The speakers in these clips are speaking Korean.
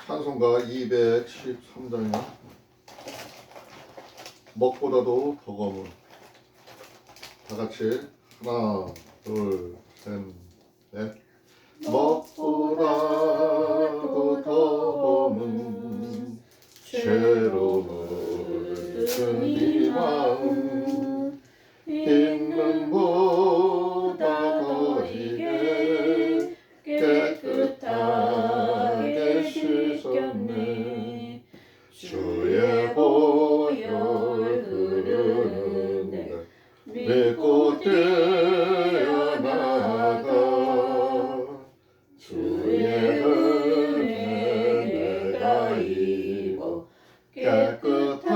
찬송가 213장이요. 먹보다도 더 검은. 다 같이 하나, 둘, 셋, 넷. 먹보다도 더 검은 죄로 물든 이 마음, 있는 보다 더 이게 깨끗하게 씻었네. 주의 보혈 흐르는데 믿고 뛰어나가. 주의 은혜 내가 입어 깨끗하게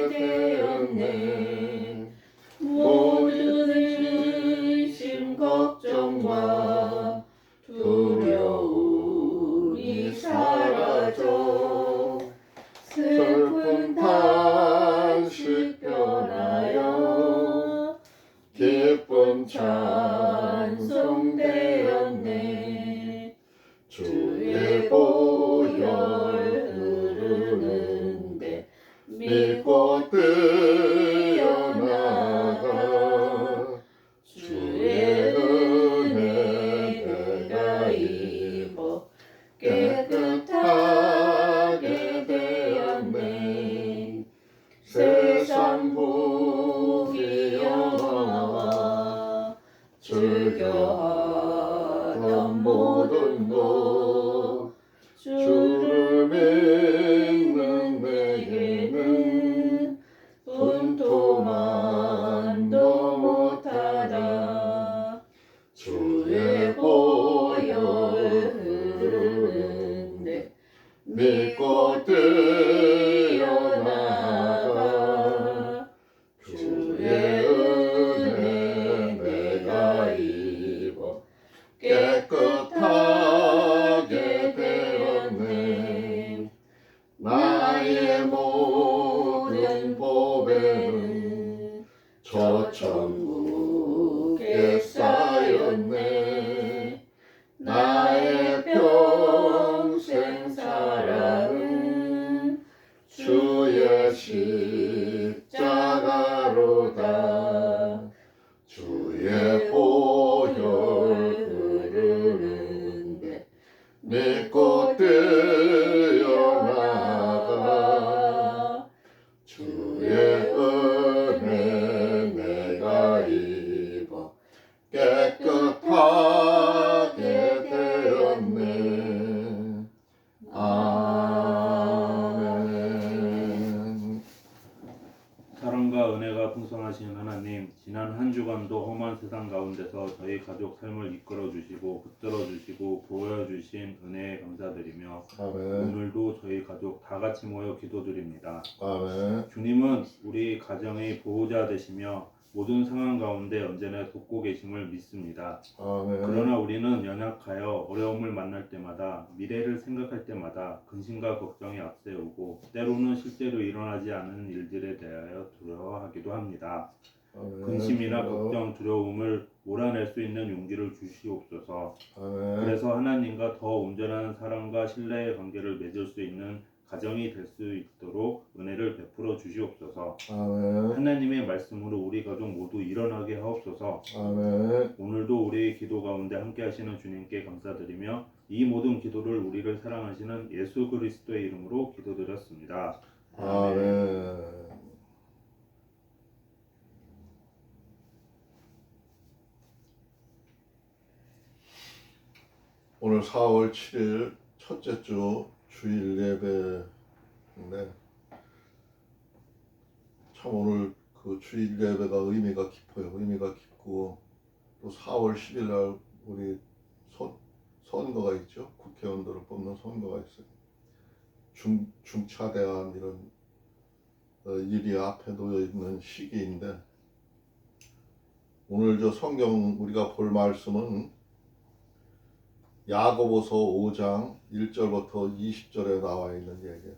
되었네. 모든 의심 걱정과 두려움이 사라져 슬픈 탄식 변하여 기쁨 찬송되었네. 주의 보혈 흐르는데 믿고 뛰어나가. 주의 은혜 내가 입어 깨끗하게 되었네. 세상 복이 영화와 즐겨하던 모든 것 주를 믿는 내게는 분토만도 못하다. 주의 보혈 흐르는데 믿고 뛰어나가. 주의 은혜 내가 입어 깨끗하게 되었네. 나의 모든 보배는 저 천국에 쌓였네. 나의 평생 사랑은 주의 십자가로다. 주의 보혈 흐르는데 믿고 뛰어나가. 주의 은혜 내가 입어 깨끗하게 되었네. 아멘. 사랑과 은혜가 풍성하신 하나님, 지난 한 주간도 험한 세상 가운데서 저희 가족 삶을 이끌어 주시고 붙들어 주시고 보여주신 은혜에 감사드리며 아멘. 오늘도 저희 가족 다 같이 모여 기도드립니다. 아멘. 주님은 우리 가정의 보호자 되시며 모든 상황 가운데 언제나 돕고 계심을 믿습니다. 아멘. 그러나 우리는 연약하여 어려움을 만날 때마다, 미래를 생각할 때마다 근심과 걱정이 앞세우고 때로는 실제로 일어나지 않은 일들에 대하여 두려워하기도 합니다. 아멘. 근심이나 걱정, 두려움을 몰아낼 수 있는 용기를 주시옵소서. 아멘. 그래서 하나님과 더 온전한 사랑과 신뢰의 관계를 맺을 수 있는 가정이 될 수 있도록 은혜를 베풀어 주시옵소서. 아멘. 하나님의 말씀으로 우리 가족 모두 일어나게 하옵소서. 아멘. 오늘도 우리의 기도 가운데 함께 하시는 주님께 감사드리며 이 모든 기도를 우리를 사랑하시는 예수 그리스도의 이름으로 기도드렸습니다. 아멘. 오늘 4월 7일 첫째 주 주일 예배인데 참 오늘 그 주일 예배가 의미가 깊어요. 의미가 깊고 또 4월 10일 날 우리 선거가 있죠. 국회의원들을 뽑는 선거가 있어요. 중차대한 이런 일이 앞에 놓여 있는 시기인데 오늘 저 성경 우리가 볼 말씀은 야고보서 5장 1절부터 20절에 나와 있는 얘기예요.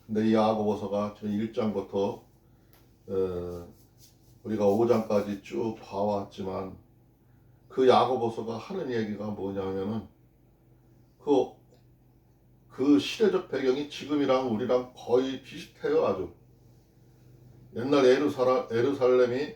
근데 이 야고보서가 지금 1장부터 우리가 5장까지 쭉 봐왔지만 그 야고보서가 하는 얘기가 뭐냐면은 그 그 시대적 배경이 지금이랑 우리랑 거의 비슷해요. 아주 옛날 에루살렘이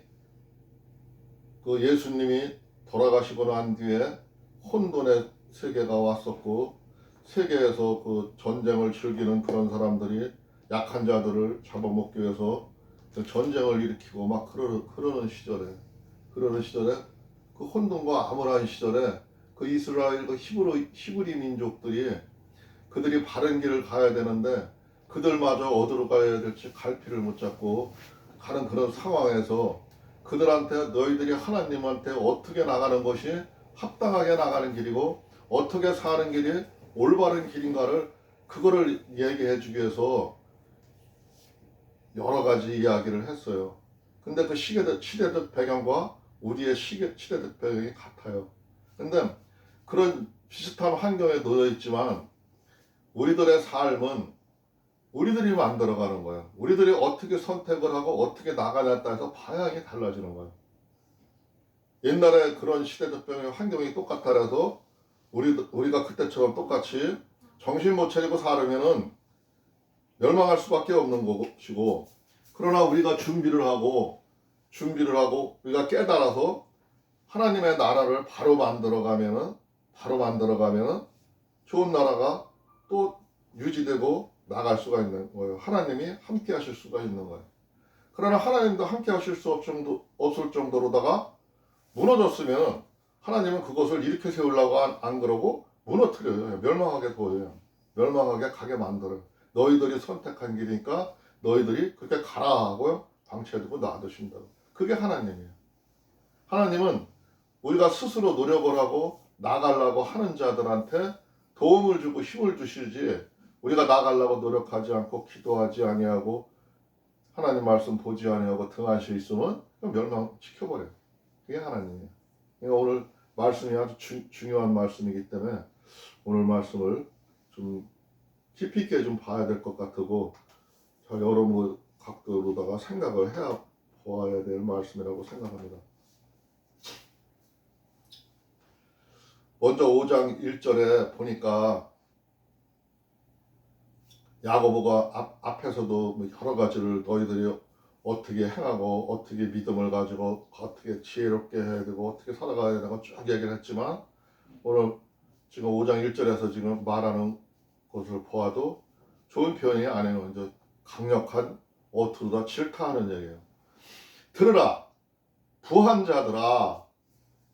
그 예수님이 돌아가시고 난 뒤에 혼돈의 세계가 왔었고, 세계에서 그 전쟁을 즐기는 그런 사람들이 약한 자들을 잡아먹기 위해서 그 전쟁을 일으키고 막 그러는 시절에 그 혼돈과 암울한 시절에 그 이스라엘 그 히브리 민족들이 그들이 바른 길을 가야 되는데 그들마저 어디로 가야 될지 갈피를 못 잡고 가는 그런 상황에서 그들한테 너희들이 하나님한테 어떻게 나가는 것이 합당하게 나가는 길이고 어떻게 사는 길이 올바른 길인가를 그거를 얘기해 주기 위해서 여러 가지 이야기를 했어요. 근데 그 시대적 배경과 우리의 시대적 배경이 같아요. 근데 그런 비슷한 환경에 놓여 있지만 우리들의 삶은 우리들이 만들어가는 거예요. 우리들이 어떻게 선택을 하고 어떻게 나가냐에 따라서 방향이 달라지는 거예요. 옛날에 그런 시대적 배경의 환경이 똑같아서 우리가 그때처럼 똑같이 정신 못 차리고 살으면은 멸망할 수밖에 없는 것이고, 그러나 우리가 준비를 하고 우리가 깨달아서 하나님의 나라를 바로 만들어가면은 좋은 나라가 또 유지되고 나갈 수가 있는 거예요. 하나님이 함께 하실 수가 있는 거예요. 그러나 하나님도 함께 하실 수 없을 정도로다가 무너졌으면 하나님은 그것을 일으켜 세우려고 안 그러고 무너뜨려요. 멸망하게 둬요. 멸망하게 가게 만들어요. 너희들이 선택한 길이니까 너희들이 그렇게 가라 하고요. 방치해두고 놔두신다고. 그게 하나님이에요. 하나님은 우리가 스스로 노력을 하고 나가려고 하는 자들한테 도움을 주고 힘을 주시지, 우리가 나가려고 노력하지 않고 기도하지 아니하고 하나님 말씀 보지 아니하고 등한시에 있으면 멸망시켜버려요. 그게 하나님이에요. 그러니까 오늘 말씀이 아주 중요한 말씀이기 때문에 오늘 말씀을 좀 깊이 있게 좀 봐야 될 것 같고, 여러 각도로다가 생각을 보아야 될 말씀이라고 생각합니다. 먼저 5장 1절에 보니까 야고보가 앞에서도 여러 가지를 너희들이 어떻게 행하고 어떻게 믿음을 가지고 어떻게 지혜롭게 해야 되고 어떻게 살아가야 되고 쭉 얘기를 했지만, 오늘 지금 5장 1절에서 지금 말하는 것을 보아도 좋은 표현이 아니에요. 이제 강력한 어투로다 질타하는 얘기예요. 들으라 부한 자들아,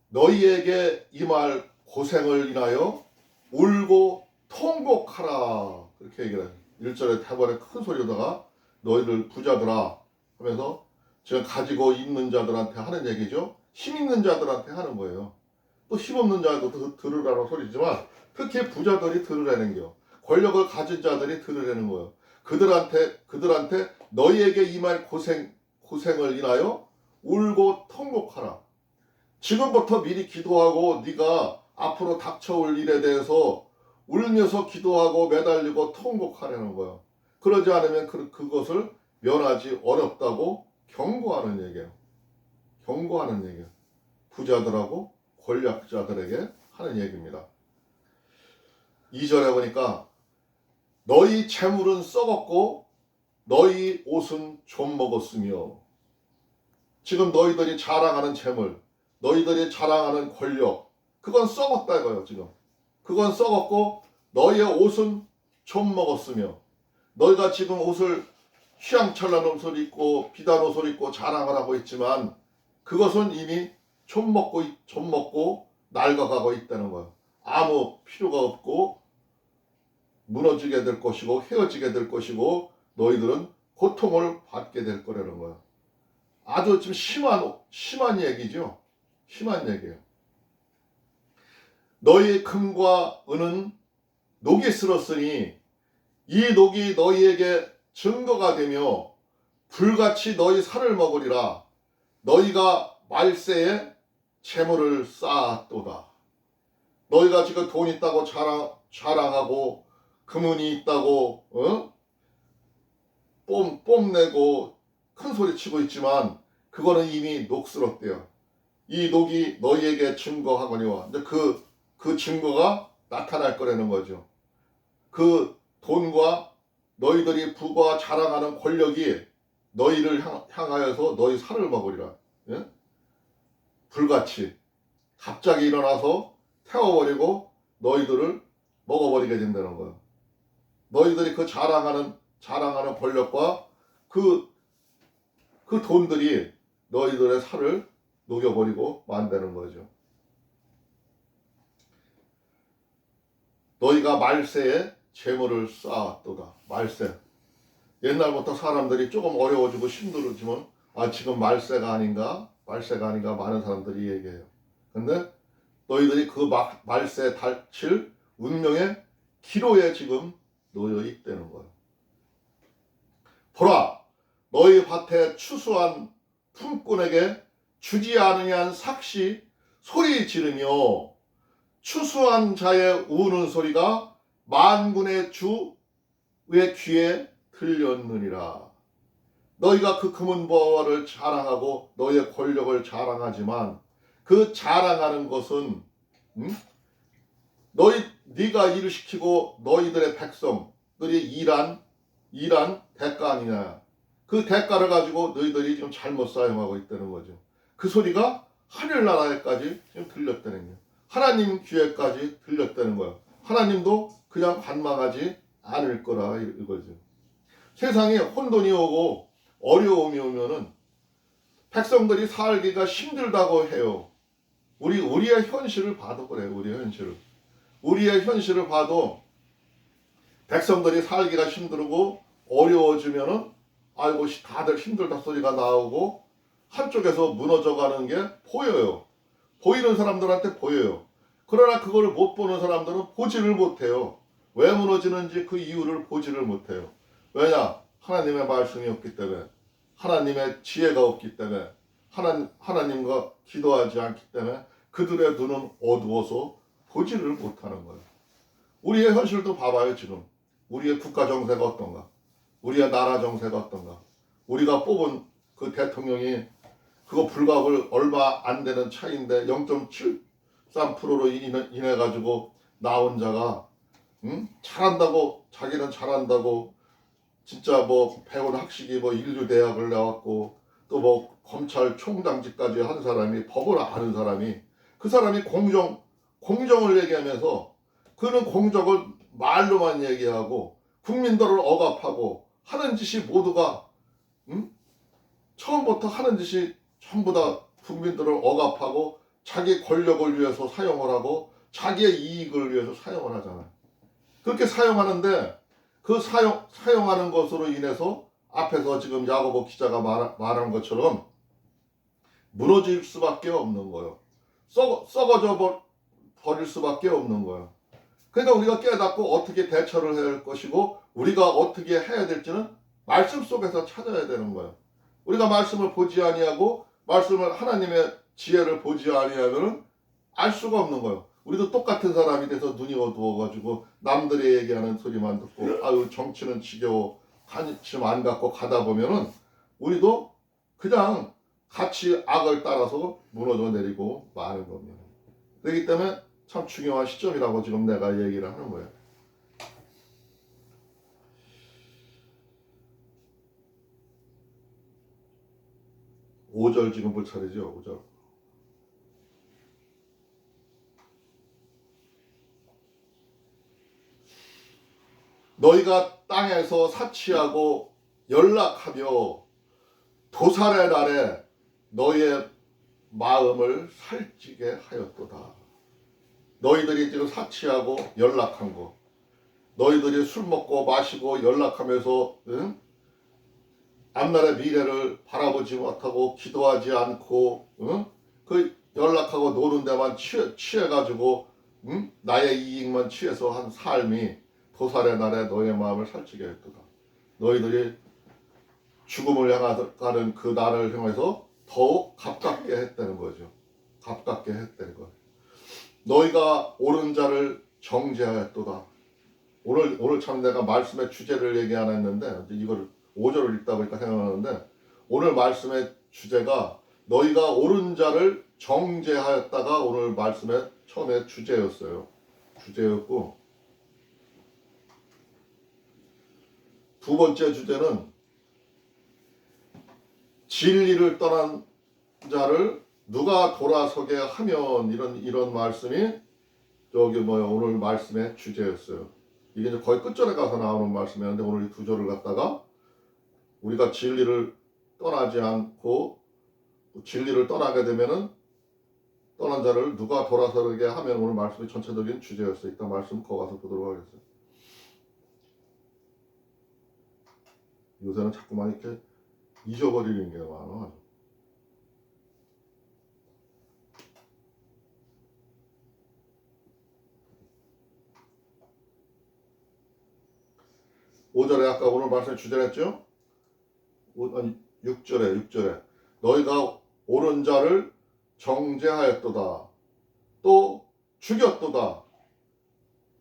너희에게 임할 고생을 인하여 울고 통곡하라, 그렇게 얘기를 해요. 1절에 태반에 큰 소리로다가 너희들 부자들아 하면서 지금 가지고 있는 자들한테 하는 얘기죠. 힘 있는 자들한테 하는 거예요. 또 힘없는 자도 들으라는 소리지만 특히 부자들이 들으라는 거예요. 권력을 가진 자들이 들으라는 거예요. 그들한테 너희에게 임할 고생을 인하여 울고 통곡하라. 지금부터 미리 기도하고 네가 앞으로 닥쳐올 일에 대해서 울면서 기도하고 매달리고 통곡하라는 거예요. 그러지 않으면 그것을 면하지 어렵다고 경고하는 얘기예요. 경고하는 얘기예요. 부자들하고 권력자들에게 하는 얘기입니다. 2절에 보니까 너희 재물은 썩었고 너희 옷은 좀 먹었으며, 지금 너희들이 자랑하는 재물, 너희들이 자랑하는 권력, 그건 썩었다 이거예요. 지금 그건 썩었고 너희의 옷은 좀 먹었으며, 너희가 지금 옷을 휘황찬란한 옷을 입고 비단 옷을 입고 자랑을 하고 있지만 그것은 이미 좀 먹고 낡아가고 있다는 거예요. 아무 필요가 없고 무너지게 될 것이고 헤어지게 될 것이고 너희들은 고통을 받게 될 거라는 거예요. 아주 지금 심한 얘기죠. 심한 얘기예요. 너희 금과 은은 녹이 슬었으니 이 녹이 너희에게 증거가 되며 불같이 너희 살을 먹으리라. 너희가 말세에 재물을 쌓았도다. 너희가 지금 돈 있다고 자랑하고 금은이 있다고 뽐내고 큰 소리 치고 있지만 그거는 이미 녹슬었대요. 이 녹이 너희에게 증거하거니와. 근데 그 증거가 나타날 거라는 거죠. 그 돈과 너희들이 부가 자랑하는 권력이 너희를 향하여서 너희 살을 먹으리라. 예? 불같이 갑자기 일어나서 태워버리고 너희들을 먹어버리게 된다는 거예요. 너희들이 그 자랑하는 권력과 그 돈들이 너희들의 살을 녹여버리고 만드는 거죠. 너희가 말세에 재물을 쌓았도다. 말세. 옛날부터 사람들이 조금 어려워지고 힘들어지면 지금 말세가 아닌가 많은 사람들이 얘기해요. 근데 너희들이 그 말세에 닥칠 운명의 기로에 지금 놓여 있다는 거예요. 보라, 너희 밭에 추수한 품꾼에게 주지 아니한 삭시 소리 지르며 추수한 자의 우는 소리가 만군의 주의 귀에 들렸느니라. 너희가 그 금은보화를 자랑하고 너희의 권력을 자랑하지만 그 자랑하는 것은 네가 일을 시키고 너희들의 백성들이 일한 대가 아니냐. 그 대가를 가지고 너희들이 지금 잘못 사용하고 있다는 거죠. 그 소리가 하늘나라에까지 지금 들렸다는 거예요. 하나님 귀에까지 들렸다는 거예요. 하나님도 그냥 관망하지 않을 거라 이거죠. 세상에 혼돈이 오고 어려움이 오면은 백성들이 살기가 힘들다고 해요. 우리의 현실을 봐도 그래요. 우리의 현실을 봐도 백성들이 살기가 힘들고 어려워지면은 아이고 다들 힘들다 소리가 나오고 한쪽에서 무너져가는 게 보여요. 보이는 사람들한테 보여요. 그러나 그걸 못 보는 사람들은 보지를 못해요. 왜 무너지는지 그 이유를 보지를 못해요. 왜냐? 하나님의 말씀이 없기 때문에, 하나님의 지혜가 없기 때문에, 하나님과 기도하지 않기 때문에 그들의 눈은 어두워서 보지를 못하는 거예요. 우리의 현실도 봐봐요. 지금 우리의 국가 정세가 어떤가, 우리의 나라 정세가 어떤가. 우리가 뽑은 그 대통령이 그거 불과하고 얼마 안 되는 차이인데 0.73%로 인해 가지고 나온 자가 잘한다고, 자기는 잘한다고 진짜 뭐 배운 학식이 뭐 인류 대학을 나왔고 또 뭐 검찰총장직까지 한 사람이, 법을 아는 사람이, 그 사람이 공정을 얘기하면서 그는 공정을 말로만 얘기하고 국민들을 억압하고 하는 짓이 모두가 처음부터 하는 짓이 전부 다 국민들을 억압하고 자기 권력을 위해서 사용을 하고 자기의 이익을 위해서 사용을 하잖아요. 그렇게 사용하는데 그 사용하는 것으로 인해서 앞에서 지금 야고보 기자가 말한 것처럼 무너질 수밖에 없는 거예요. 썩어져 버릴 수밖에 없는 거예요. 그러니까 우리가 깨닫고 어떻게 대처를 해야 할 것이고 우리가 어떻게 해야 될지는 말씀 속에서 찾아야 되는 거예요. 우리가 말씀을 보지 아니하고 하나님의 지혜를 보지 아니하면 알 수가 없는 거예요. 우리도 똑같은 사람이 돼서 눈이 어두워가지고 남들이 얘기하는 소리만 듣고 아유 정치는 지겨워 관심 안 갖고 가다 보면은 우리도 그냥 같이 악을 따라서 무너져 내리고 마는 겁니다. 그렇기 때문에 참 중요한 시점이라고 지금 내가 얘기를 하는 거예요. 오절 지금 볼 차례죠. 5절. 너희가 땅에서 사치하고 연락하며 도살의 날에 너희의 마음을 살찌게 하였도다. 너희들이 지금 사치하고 연락한 거, 너희들이 술 먹고 마시고 연락하면서 앞날의 미래를 바라보지 못하고 기도하지 않고 그 연락하고 노는 데만 취해가지고 나의 이익만 취해서 한 삶이 도살의 날에 너의 마음을 살찌게 했도다. 너희들이 죽음을 향하는 그 날을 향해서 더욱 가깝게 했다는 거죠. 가깝게 했다는 거예요. 너희가 옳은 자를 정죄하였도다. 오늘 참 내가 말씀의 주제를 얘기 안 했는데 이걸 5절을 읽다 보니까 생각나는데 오늘 말씀의 주제가 너희가 옳은 자를 정죄하였다가 오늘 말씀의 처음에 주제였어요. 주제였고 두 번째 주제는 진리를 떠난 자를 누가 돌아서게 하면, 이런 말씀이 오늘 말씀의 주제였어요. 이게 이제 거의 끝절에 가서 나오는 말씀이었는데, 오늘 이 두 절을 갖다가 우리가 진리를 떠나지 않고 진리를 떠나게 되면은 떠난 자를 누가 돌아서게 하면, 오늘 말씀의 전체적인 주제였어요. 일단 말씀 거 가서 보도록 하겠어요. 요새는 자꾸만 이렇게 잊어버리는 게 많아. 5절에 아까 오늘 말씀 주제했죠? 아니 6절에 너희가 옳은 자를 정죄하였도다 또 죽였도다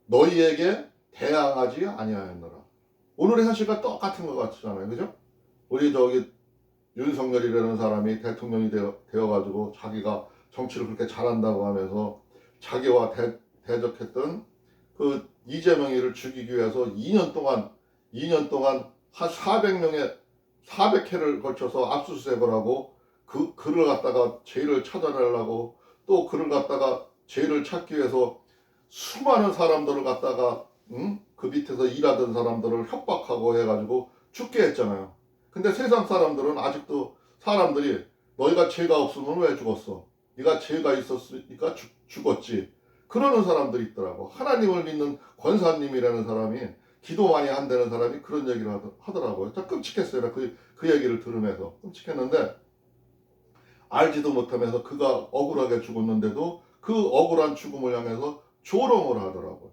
너희에게 대항하지 아니하였노라. 오늘의 현실과 똑같은 것 같잖아요. 그죠? 우리 윤석열이라는 사람이 대통령이 되어가지고 자기가 정치를 그렇게 잘한다고 하면서 자기와 대적했던 그 이재명이를 죽이기 위해서 2년 동안 한 400회를 걸쳐서 압수수색을 하고 그 그를 갖다가 죄를 찾아내려고 또 그를 갖다가 죄를 찾기 위해서 수많은 사람들을 갖다가 그 밑에서 일하던 사람들을 협박하고 해가지고 죽게 했잖아요. 근데 세상 사람들은 아직도 사람들이 너희가 죄가 없으면 왜 죽었어? 네가 죄가 있었으니까 죽었지. 그러는 사람들이 있더라고. 하나님을 믿는 권사님이라는 사람이 기도 많이 한다는 사람이 그런 얘기를 하더라고요. 참 끔찍했어요. 그 얘기를 들으면서 끔찍했는데 알지도 못하면서 그가 억울하게 죽었는데도 그 억울한 죽음을 향해서 조롱을 하더라고요.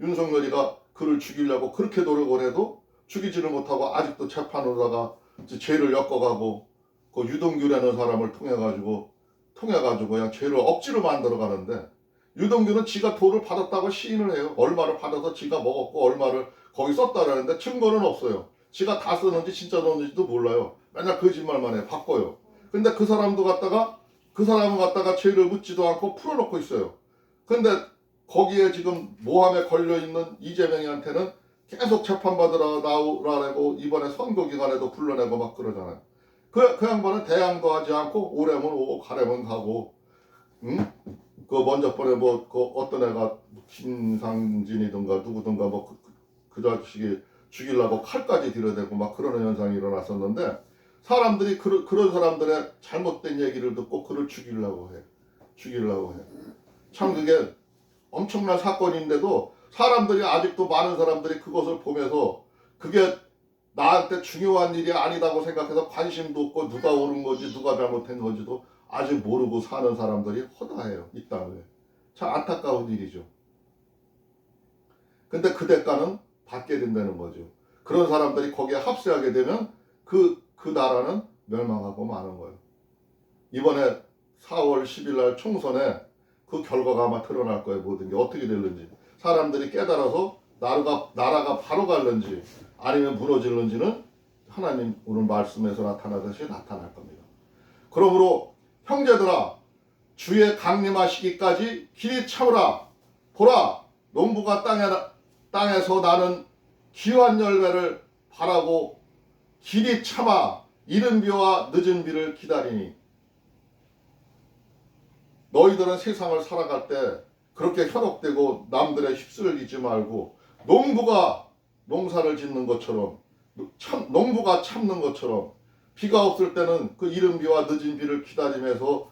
윤석열이가 그를 죽이려고 그렇게 노력을 해도 죽이지를 못하고 아직도 재판으로다가 죄를 엮어가고 그 유동규라는 사람을 통해가지고 그냥 죄를 억지로 만들어 가는데 유동규는 지가 돈을 받았다고 시인을 해요. 얼마를 받아서 지가 먹었고 얼마를 거기 썼다라는데 증거는 없어요. 지가 다 썼는지 진짜 썼는지도 몰라요. 맨날 거짓말만 해. 바꿔요. 근데 그 사람은 갖다가 죄를 묻지도 않고 풀어놓고 있어요. 근데 거기에 지금 모함에 걸려있는 이재명이한테는 계속 재판받으러 나오라고 이번에 선거기간에도 불러내고 막 그러잖아요. 그 양반은 대항도 하지 않고 오래면 오고 가래면 가고 그 먼저 번에 어떤 애가 김상진이든가 누구든가 그 자식이 죽이려고 칼까지 들여대고 막 그러는 현상이 일어났었는데 사람들이 그런 사람들의 잘못된 얘기를 듣고 그를 죽이려고 해. 참 그게 엄청난 사건인데도 사람들이 아직도 많은 사람들이 그것을 보면서 그게 나한테 중요한 일이 아니다고 생각해서 관심도 없고 누가 옳은 건지 누가 잘못한 건지도 아직 모르고 사는 사람들이 허다해요. 이 땅에. 참 안타까운 일이죠. 근데 그 대가는 받게 된다는 거죠. 그런 사람들이 거기에 합세하게 되면 그 나라는 멸망하고 마는 거예요. 이번에 4월 10일 날 총선에 그 결과가 아마 드러날 거예요. 모든 게 어떻게 될는지. 사람들이 깨달아서 나라가 바로 갈는지 아니면 무너질는지는 하나님 오늘 말씀에서 나타나듯이 나타날 겁니다. 그러므로 형제들아 주의 강림하시기까지 길이 참으라. 보라 농부가 땅에서 나는 귀한 열매를 바라고 길이 참아 이른 비와 늦은 비를 기다리니 너희들은 세상을 살아갈 때 그렇게 현혹되고 남들의 휩쓸리지 말고 농부가 농사를 짓는 것처럼 농부가 참는 것처럼 비가 없을 때는 그 이른 비와 늦은 비를 기다리면서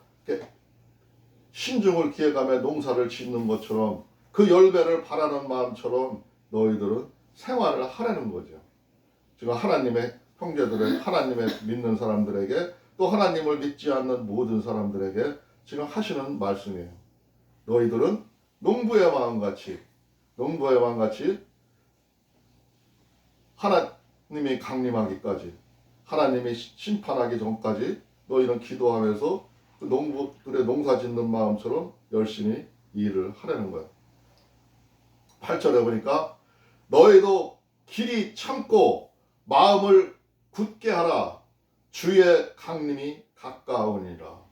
신중을 기해가며 농사를 짓는 것처럼 그 열매를 바라는 마음처럼 너희들은 생활을 하라는 거죠. 지금 하나님의 형제들의 하나님의 믿는 사람들에게 또 하나님을 믿지 않는 모든 사람들에게 지금 하시는 말씀이에요. 너희들은 농부의 마음같이 하나님이 강림하기까지 하나님이 심판하기 전까지 너희는 기도하면서 그 농부들의 농사 짓는 마음처럼 열심히 일을 하라는 거예요. 8절에 보니까 너희도 길이 참고 마음을 굳게 하라. 주의 강림이 가까우니라.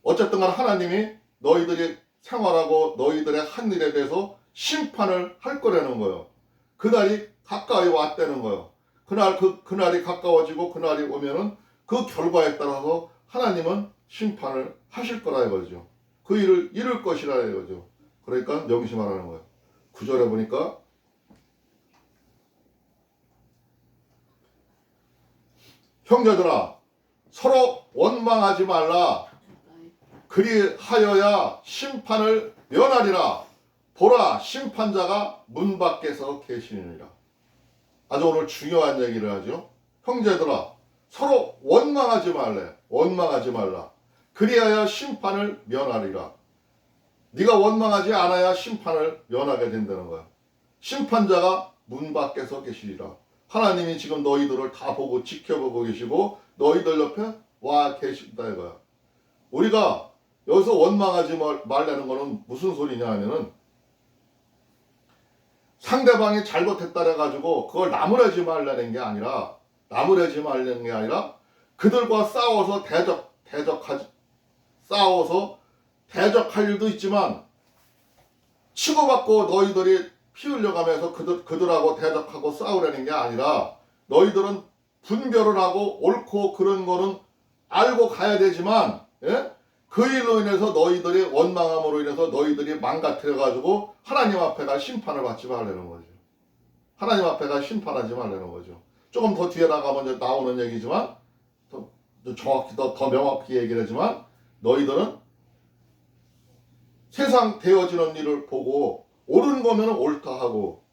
어쨌든 간 하나님이 너희들이 생활하고 너희들의 한 일에 대해서 심판을 할 거라는 거예요. 그날이 가까이 왔다는 거예요. 그날이 가까워지고 그날이 오면은 그 결과에 따라서 하나님은 심판을 하실 거라 이거죠. 그 일을 이룰 것이라 이거죠. 그러니까 명심하라는 거예요. 9절에 보니까 형제들아 서로 원망하지 말라. 그리하여야 심판을 면하리라. 보라 심판자가 문 밖에서 계시느니라. 아주 오늘 중요한 얘기를 하죠. 형제들아 서로 원망하지 말래. 원망하지 말라. 그리하여 심판을 면하리라. 네가 원망하지 않아야 심판을 면하게 된다는 거야. 심판자가 문 밖에서 계시리라. 하나님이 지금 너희들을 다 보고 지켜보고 계시고 너희들 옆에 와 계신다 이거야. 우리가 여기서 원망하지 말라는 거는 무슨 소리냐 하면은 상대방이 잘못했다 해가지고 그걸 나무라지 말라는 게 아니라 그들과 싸워서 대적할 일도 있지만 치고받고 너희들이 피 흘려가면서 그들하고 대적하고 싸우라는 게 아니라 너희들은 분별을 하고 옳고 그런 거는 알고 가야 되지만 그 일로 인해서 너희들이 원망함으로 인해서 너희들이 망가뜨려가지고 하나님 앞에가 심판을 받지 말라는 거죠. 하나님 앞에가 심판하지 말라는 거죠. 조금 더 뒤에 나가면 이제 나오는 얘기지만 더 정확히 더 명확히 얘기를 하지만 너희들은 세상 되어지는 일을 보고 옳은 거면 옳다 하고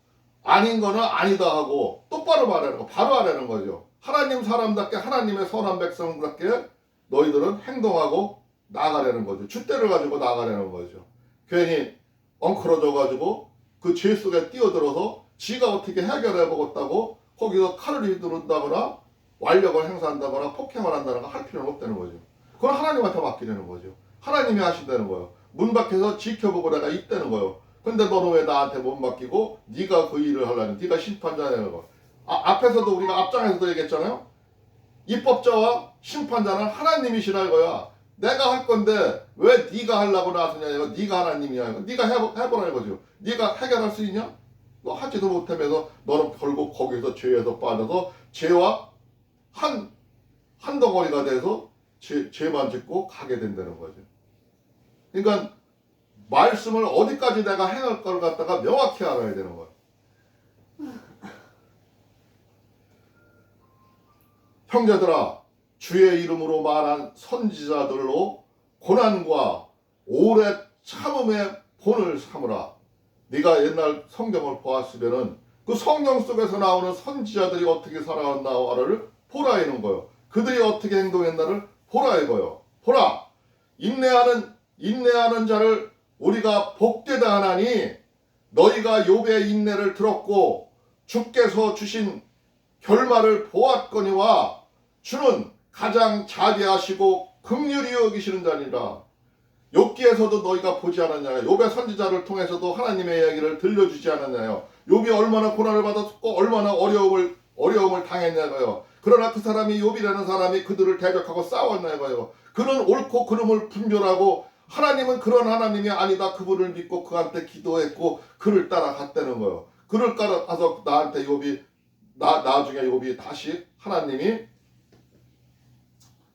아닌 거는 아니다 하고 똑바로 말하는 거 바로 하라는 거죠. 하나님 사람답게 하나님의 선한 백성답게 너희들은 행동하고 나가려는 거죠. 줏대를 가지고 나가려는 거죠. 괜히 엉클어져 가지고 그 죄 속에 뛰어들어서 지가 어떻게 해결해 보겠다고 거기서 칼을 휘두른다거나 완력을 행사한다거나 폭행을 한다거나 할 필요는 없다는 거죠. 그건 하나님한테 맡기려는 거죠. 하나님이 하신다는 거예요. 문 밖에서 지켜보고 내가 있다는 거예요. 근데 너는 왜 나한테 못 맡기고 네가 그 일을 하려는 네가 심판자냐는 거. 앞에서도 우리가 앞장에서도 얘기했잖아요. 입법자와 심판자는 하나님이시라 이거야. 내가 할 건데 왜 네가 하려고 나서냐 이거. 네가 하나님이야 이거. 네가 해보라 이거죠. 네가 해결할 수 있냐? 너 하지도 못하면서 너는 결국 거기서 죄에서 빠져서 죄와 한 덩어리가 돼서 죄만 짓고 가게 된다는 거죠. 그러니까 말씀을 어디까지 내가 행할 걸 갖다가 명확히 알아야 되는 거예요. 형제들아 주의 이름으로 말한 선지자들로 고난과 오래 참음의 본을 삼으라. 네가 옛날 성경을 보았으면은 그 성경 속에서 나오는 선지자들이 어떻게 살아왔나를 보라 이는 거예요. 그들이 어떻게 행동했나를 보라 이거예요. 보라 인내하는 자를 우리가 복되다 하나니 너희가 욥의 인내를 들었고 주께서 주신 결말을 보았거니와 주는 가장 자비하시고 긍휼히 여기시는 자니라. 욥기에서도 너희가 보지 않았냐요. 욥의 선지자를 통해서도 하나님의 이야기를 들려주지 않았냐요. 욥이 얼마나 고난을 받았고 얼마나 어려움을 당했냐고요. 그러나 그 사람이 욥이라는 사람이 그들을 대적하고 싸웠냐고요. 그는 옳고 그름을 분별하고 하나님은 그런 하나님이 아니다. 그분을 믿고 그한테 기도했고 그를 따라갔다는 거예요. 그를 따라가서 나한테 나중에 욥이 다시 하나님이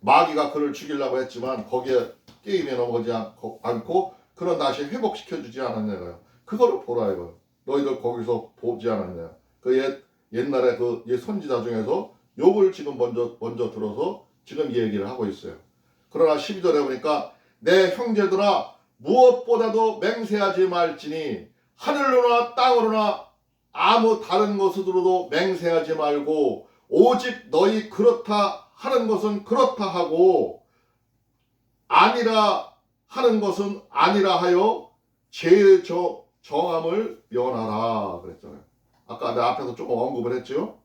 마귀가 그를 죽이려고 했지만 거기에 게임에 넘어가지 않고 그런 다시 회복시켜주지 않았냐고요. 그거를 보라 이거예요. 너희들 거기서 보지 않았냐. 그 옛날에 그 선지자 중에서 욥을 지금 먼저 들어서 지금 얘기를 하고 있어요. 그러나 12절에 보니까 내 형제들아 무엇보다도 맹세하지 말지니 하늘로나 땅으로나 아무 다른 것으로도 맹세하지 말고 오직 너희 그렇다 하는 것은 그렇다 하고 아니라 하는 것은 아니라 하여 죄의 정함을 면하라 그랬잖아요. 아까 내 앞에서 조금 언급을 했죠.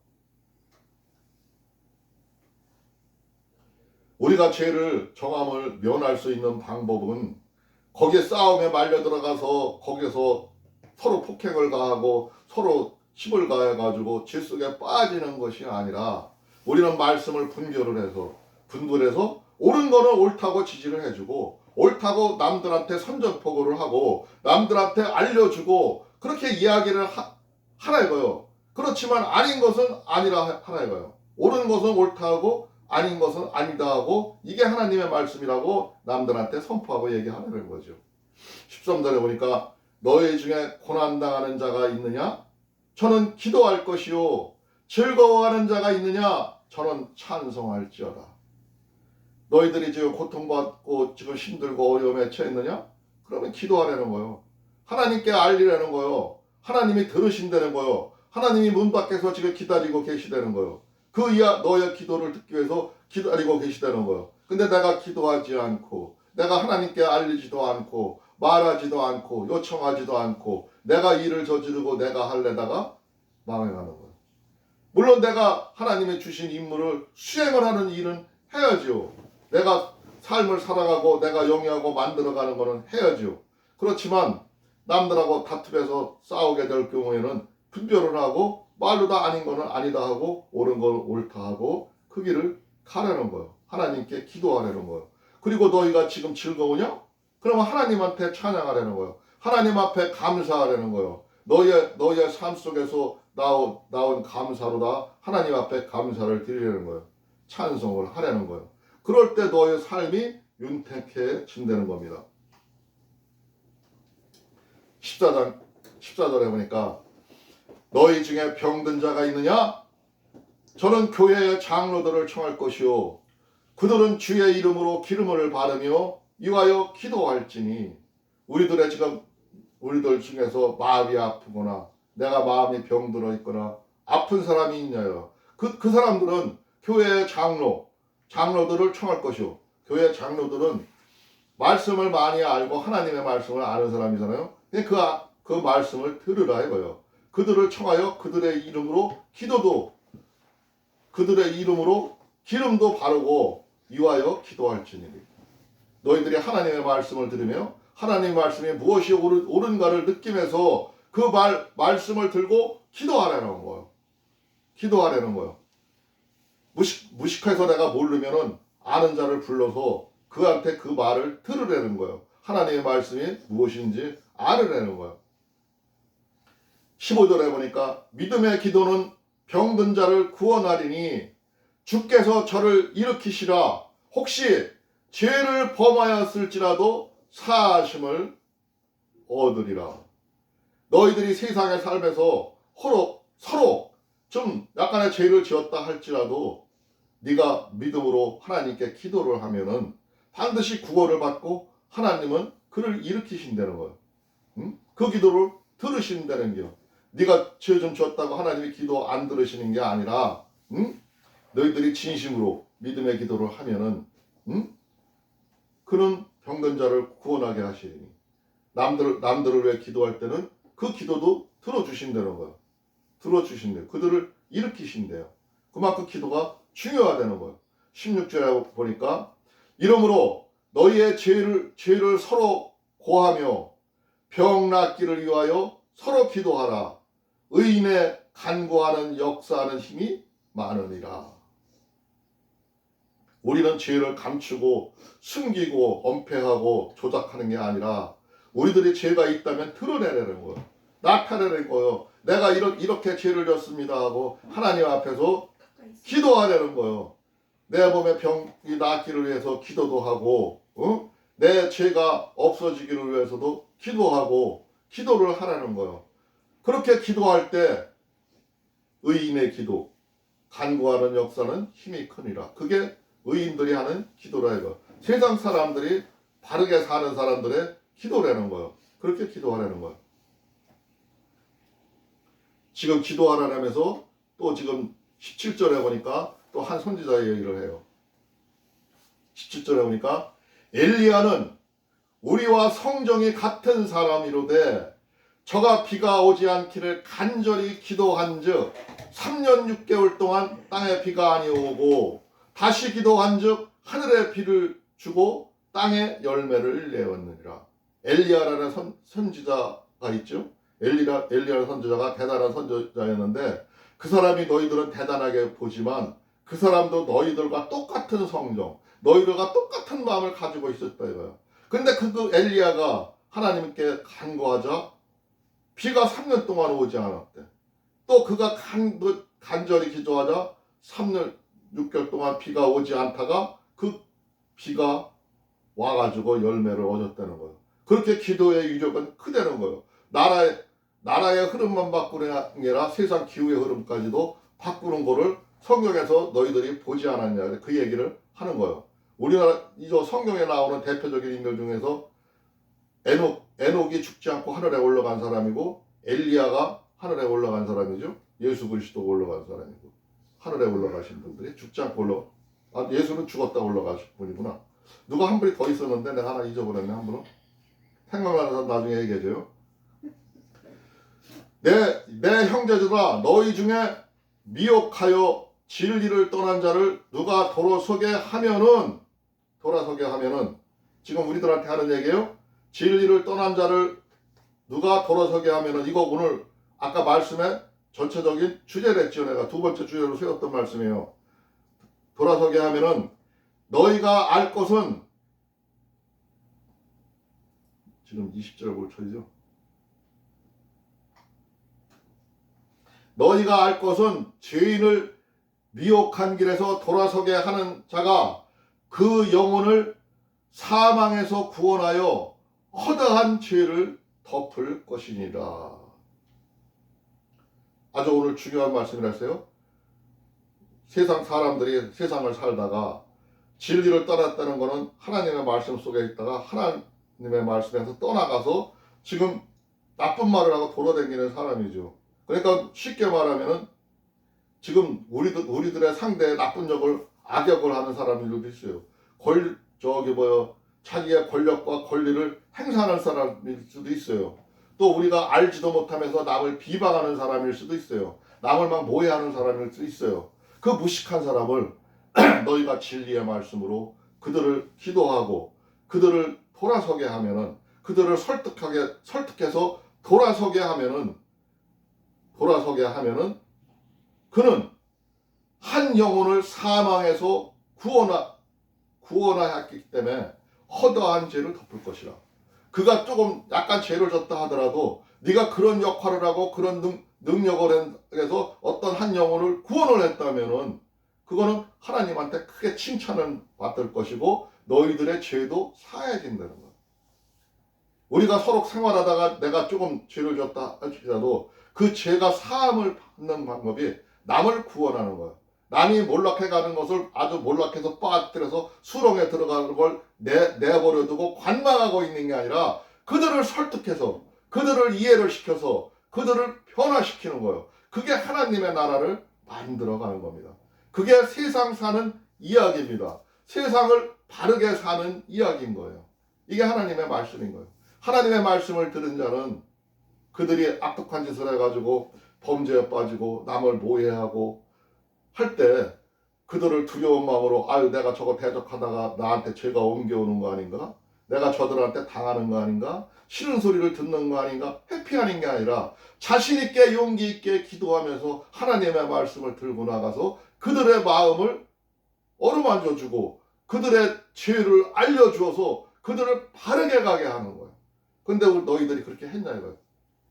우리가 죄를 정함을 면할 수 있는 방법은 거기에 싸움에 말려 들어가서 거기서 서로 폭행을 가하고 서로 힘을 가해가지고 죄 속에 빠지는 것이 아니라 우리는 말씀을 분별해서 옳은 거는 옳다고 지지를 해주고 옳다고 남들한테 선전포고를 하고 남들한테 알려주고 그렇게 이야기를 하라 이거요. 그렇지만 아닌 것은 아니라 하라 이거예요. 옳은 것은 옳다 하고 아닌 것은 아니다 하고 이게 하나님의 말씀이라고 남들한테 선포하고 얘기하라는 거죠. 13절에 보니까 너희 중에 고난당하는 자가 있느냐? 저는 기도할 것이요. 즐거워하는 자가 있느냐? 저는 찬송할지어다. 너희들이 지금 고통받고 지금 힘들고 어려움에 처했느냐? 그러면 기도하라는 거예요. 하나님께 알리라는 거예요. 하나님이 들으신다는 거예요. 하나님이 문 밖에서 지금 기다리고 계시다는 거예요. 너의 기도를 듣기 위해서 기다리고 계시다는 거예요. 근데 내가 기도하지 않고 내가 하나님께 알리지도 않고 말하지도 않고 요청하지도 않고 내가 일을 저지르고 내가 할래다가 망해가는 거예요. 물론 내가 하나님이 주신 임무를 수행을 하는 일은 해야죠. 내가 삶을 살아가고 내가 영위하고 만들어가는 거는 해야죠. 그렇지만 남들하고 다투면서 싸우게 될 경우에는 분별을 하고 말로 다 아닌 거는 아니다 하고 옳은 건 옳다 하고 그 길을 가라는 거예요. 하나님께 기도하라는 거예요. 그리고 너희가 지금 즐거우냐? 그러면 하나님한테 찬양하라는 거예요. 하나님 앞에 감사하라는 거예요. 너희의 삶 속에서 나온 감사로다 하나님 앞에 감사를 드리라는 거예요. 찬송을 하라는 거예요. 그럴 때 너의 삶이 윤택해진다는 겁니다. 14절에 보니까 너희 중에 병든 자가 있느냐? 저는 교회의 장로들을 청할 것이요 그들은 주의 이름으로 기름을 바르며 이와여 기도할지니. 우리들 중에서 마음이 아프거나 내가 마음이 병들어 있거나 아픈 사람이 있냐요. 그 사람들은 교회의 장로들을 청할 것이요. 교회 장로들은 말씀을 많이 알고 하나님의 말씀을 아는 사람이잖아요. 그 말씀을 들으라 이거예요. 그들을 청하여 그들의 이름으로 그들의 이름으로 기름도 바르고 이와여 기도할지니. 너희들이 하나님의 말씀을 들으며 하나님의 말씀이 무엇이 옳은가를 느끼면서 그 말씀을 들고 기도하라는 거예요. 기도하라는 거예요. 무식해서 내가 모르면은 아는 자를 불러서 그한테 그 말을 들으라는 거예요. 하나님의 말씀이 무엇인지 알으라는 거예요. 15절에 보니까 믿음의 기도는 병든 자를 구원하리니 주께서 저를 일으키시라. 혹시 죄를 범하였을지라도 사하심을 얻으리라. 너희들이 세상에 살면서 서로 좀 약간의 죄를 지었다 할지라도 네가 믿음으로 하나님께 기도를 하면은 반드시 구원을 받고 하나님은 그를 일으키신다는 거예요. 응? 그 기도를 들으신다는 거예요. 네가 죄 좀 지었다고 하나님이 기도 안 들으시는 게 아니라 너희들이 진심으로 믿음의 기도를 하면은 그는 병든 자를 구원하게 하시니 남들을 위해 기도할 때는 그 기도도 들어주신다는 거예요. 들어주신대요. 그들을 일으키신대요. 그만큼 기도가 중요하다는 거예요. 16절에 보니까 이러므로 너희의 죄를 서로 고하며 병 낫기를 위하여 서로 기도하라. 의인의 간구하는 역사하는 힘이 많으니라. 우리는 죄를 감추고 숨기고 엄폐하고 조작하는 게 아니라 우리들이 죄가 있다면 드러내라는 거예요. 나타내는 거예요. 내가 이렇게 죄를 졌습니다 하고 하나님 앞에서 기도하라는 거예요. 내 몸의 병이 낫기를 위해서 기도도 하고 내 죄가 없어지기를 위해서도 기도하고 기도를 하라는 거예요. 그렇게 기도할 때 의인의 기도, 간구하는 역사는 힘이 크니라. 그게 의인들이 하는 기도라 이거. 세상 사람들이 바르게 사는 사람들의 기도라는 거예요. 그렇게 기도하라는 거예요. 지금 기도하라면서 또 지금 17절에 보니까 또 한 선지자의 얘기를 해요. 17절에 보니까 엘리야는 우리와 성정이 같은 사람이로되 저가 비가 오지 않기를 간절히 기도한즉 3년 6개월 동안 땅에 비가 아니오고 다시 기도한즉 하늘에 비를 주고 땅에 열매를 내었느니라. 엘리야라는 선지자가 있죠. 엘리야라는 선지자가 대단한 선지자였는데 그 사람이 너희들은 대단하게 보지만 그 사람도 너희들과 똑같은 성정, 너희들과 똑같은 마음을 가지고 있었다 이거야. 근데 그 엘리야가 하나님께 간구하자 비가 3년 동안 오지 않았대. 또 그가 간절히 기도하자 3년 6개월 동안 비가 오지 않다가 그 비가 와가지고 열매를 얻었다는 거예요. 그렇게 기도의 위력은 크다는 거예요. 나라의 흐름만 바꾸는 게 아니라 세상 기후의 흐름까지도 바꾸는 거를 성경에서 너희들이 보지 않았냐, 그 얘기를 하는 거예요. 우리나라 이저 성경에 나오는 대표적인 인물 중에서 에녹이 죽지 않고 하늘에 올라간 사람이고, 엘리야가 하늘에 올라간 사람이죠. 예수 그리스도가 올라간 사람이고, 하늘에 올라가신 분들이 죽지 않고 예수는 죽었다 올라가신 분이구나. 누가 한 분이 더 있었는데 내가 하나 잊어버렸네. 한 분은 생각나서 나중에 얘기해줘요. 내 형제들아, 너희 중에 미혹하여 진리를 떠난 자를 누가 돌아서게 하면은 지금 우리들한테 하는 얘기예요. 진리를 떠난 자를 누가 돌아서게 하면은, 이거 오늘 아까 말씀에 전체적인 주제를 했죠. 내가 두 번째 주제로 세웠던 말씀이에요. 돌아서게 하면은 너희가 알 것은, 지금 20절 뭘 쳐이죠? 너희가 알 것은 죄인을 미혹한 길에서 돌아서게 하는 자가 그 영혼을 사망에서 구원하여 허다한 죄를 덮을 것이니라. 아주 오늘 중요한 말씀이라서요. 세상 사람들이 세상을 살다가 진리를 떠났다는 것은 하나님의 말씀 속에 있다가 하나님의 말씀에서 떠나가서 지금 나쁜 말을 하고 돌아다니는 사람이죠. 그러니까 쉽게 말하면은 지금 우리들의 상대에 나쁜 악역을 하는 사람들도 있어요. 자기의 권력과 권리를 행사하는 사람일 수도 있어요. 또 우리가 알지도 못하면서 남을 비방하는 사람일 수도 있어요. 남을 막 모해하는 사람일 수도 있어요. 그 무식한 사람을 너희가 진리의 말씀으로 그들을 기도하고 그들을 돌아서게 하면은, 그들을 설득해서 돌아서게 하면은 그는 한 영혼을 사망에서 구원하였기 때문에 허다한 죄를 덮을 것이라. 그가 조금 약간 죄를 졌다 하더라도 네가 그런 역할을 하고 그런 능력을 해서 어떤 한 영혼을 구원을 했다면은 그거는 하나님한테 크게 칭찬을 받을 것이고 너희들의 죄도 사해진다는 거예요. 우리가 서로 생활하다가 내가 조금 죄를 졌다 할지라도 그 죄가 사함을 받는 방법이 남을 구원하는 거예요. 남이 몰락해가는 것을 아주 몰락해서 빠뜨려서 수렁에 들어가는 걸 내버려두고 관망하고 있는 게 아니라 그들을 설득해서 그들을 이해를 시켜서 그들을 변화시키는 거예요. 그게 하나님의 나라를 만들어가는 겁니다. 그게 세상 사는 이야기입니다. 세상을 바르게 사는 이야기인 거예요. 이게 하나님의 말씀인 거예요. 하나님의 말씀을 들은 자는 그들이 악독한 짓을 해가지고 범죄에 빠지고 남을 모해하고 할 때 그들을 두려운 마음으로 내가 저거 대적하다가 나한테 죄가 옮겨오는 거 아닌가? 내가 저들한테 당하는 거 아닌가? 싫은 소리를 듣는 거 아닌가? 회피하는 게 아니라 자신 있게 용기 있게 기도하면서 하나님의 말씀을 들고 나가서 그들의 마음을 어루만져주고 그들의 죄를 알려주어서 그들을 바르게 가게 하는 거예요. 근데 너희들이 그렇게 했냐 이거예요.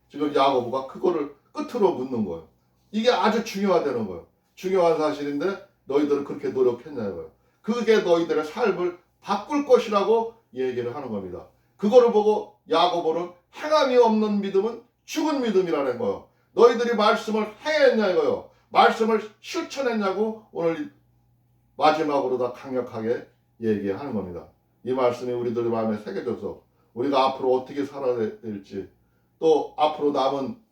지금 야고보가 그거를 끝으로 묻는 거예요. 이게 아주 중요하다는 거예요. 중요한 사실인데 너희들은 그렇게 노력했냐 이거예요. 그게 너희들의 삶을 바꿀 것이라고 얘기를 하는 겁니다. 그거를 보고 야고보는 행함이 없는 믿음은 죽은 믿음이라는 거예요. 너희들이 말씀을 행했냐 이거예요. 말씀을 실천했냐고 오늘 마지막으로 다 강력하게 얘기하는 겁니다. 이 말씀이 우리들 마음에 새겨져서 우리가 앞으로 어떻게 살아야 될지, 또 앞으로 남은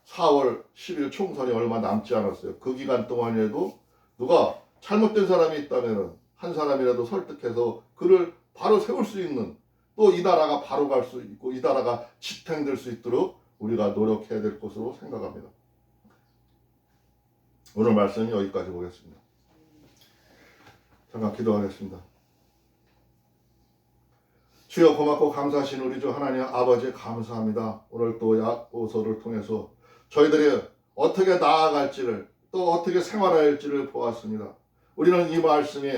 4월 10일 총선이 얼마 남지 않았어요. 그 기간 동안에도 누가 잘못된 사람이 있다면 한 사람이라도 설득해서 그를 바로 세울 수 있는, 또 이 나라가 바로 갈 수 있고 이 나라가 지탱될 수 있도록 우리가 노력해야 될 것으로 생각합니다. 오늘 말씀은 여기까지 보겠습니다. 잠깐 기도하겠습니다. 주여, 고맙고 감사하신 우리 주 하나님 아버지 감사합니다. 오늘 또 야고보서를 통해서 저희들이 어떻게 나아갈지를, 또 어떻게 생활할지를 보았습니다. 우리는 이 말씀이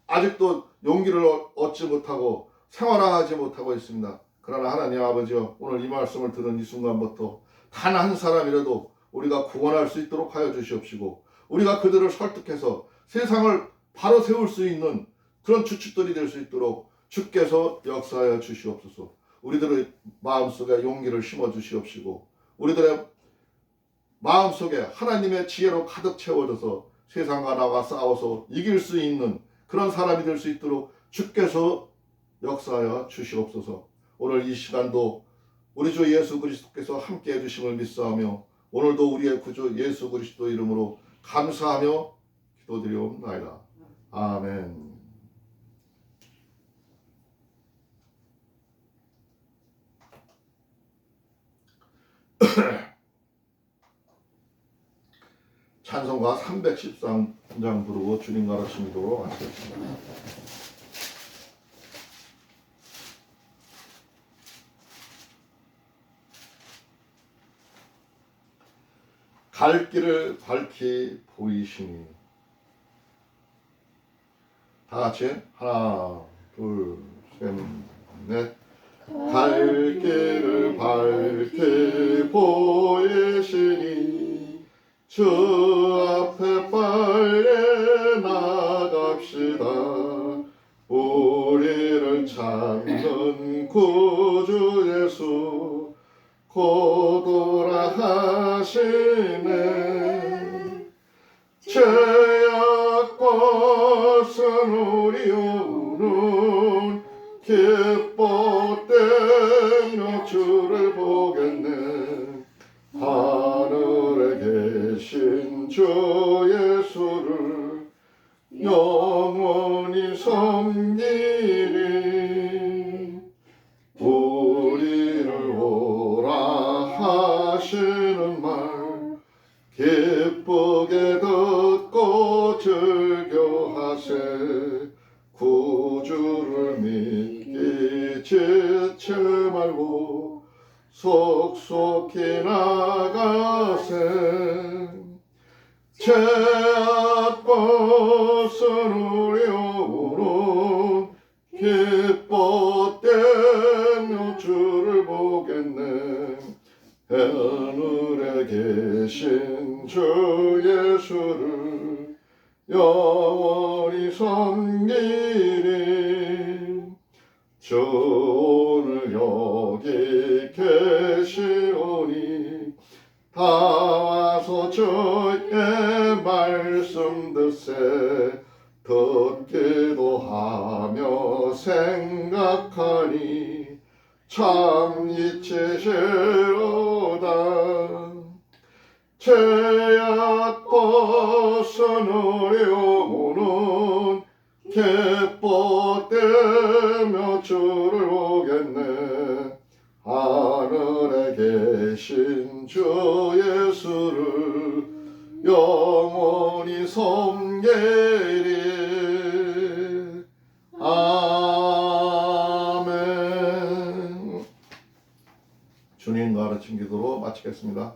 아직도 용기를 얻지 못하고 생활하지 못하고 있습니다. 그러나 하나님 아버지여, 오늘 이 말씀을 들은 이 순간부터 단 한 사람이라도 우리가 구원할 수 있도록 하여 주시옵시고 우리가 그들을 설득해서 세상을 바로 세울 수 있는 그런 주축들이 될 수 있도록 주께서 역사하여 주시옵소서. 우리들의 마음속에 용기를 심어 주시옵시고 우리들의 마음속에 하나님의 지혜로 가득 채워져서 세상과 나와 싸워서 이길 수 있는 그런 사람이 될 수 있도록 주께서 역사하여 주시옵소서. 오늘 이 시간도 우리 주 예수 그리스도께서 함께 해주심을 믿사하며 오늘도 우리의 구주 예수 그리스도 이름으로 감사하며 기도드리옵나이다. 아멘. 찬송가 313장 부르고 주님 가르침 기도로 마치겠습니다. 갈 길을 밝히 보이시니 다 같이 하나 둘 셋 넷 갈 길을 밝히 보이시니 주 앞에 빨리 나갑시다. 우리를 찾는 구주 예수 곧 오라 하시네. 죄악 벗은 우리 영혼 기뻐 떼며 주를 보겠네. 하늘에 계신 주 예수를 영원히 섬기리. 우리를 오라 하시는 말 기쁘게 듣고 즐겨하세. 구주를 믿기 지체 말고 속속히 나가세. 죄악 벗은 우리 영혼 기뻐 떼며 주를 보겠네. 하늘에 계신 주 예수를 영원히 섬기리. 주 오늘 여기 계시오니 다 와서 주의 말씀 듣세. 듣기도 하며 생각하니 참 이치시로다. 죄악 벗은 우리 영혼은 기뻐 떼며 주를 보겠네. 하늘에 계신 주 예수를 영원히 섬기리. 아멘. 주님 가르침 기도로 마치겠습니다.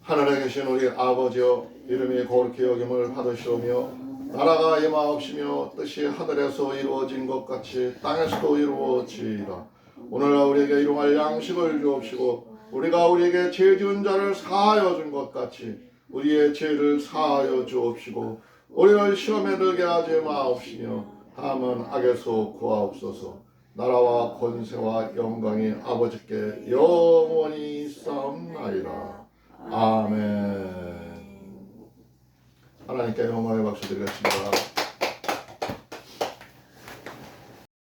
하늘에 계신 우리 아버지여, 이름이 거룩히 여김을 받으시오며 나라가 임하옵시며 뜻이 하늘에서 이루어진 것 같이 땅에서도 이루어지이다. 오늘 우리에게 일용할 양식을 주옵시고 우리가 우리에게 죄 지은 자를 사하여 준 것 같이 우리의 죄를 사하여 주옵시고 우리를 시험에 들게 하지 마옵시며 다만 악에서 구하옵소서. 나라와 권세와 영광이 아버지께 영원히 있사옵나이다. 아멘. 하나님께 영광의 박수 드리겠습니다.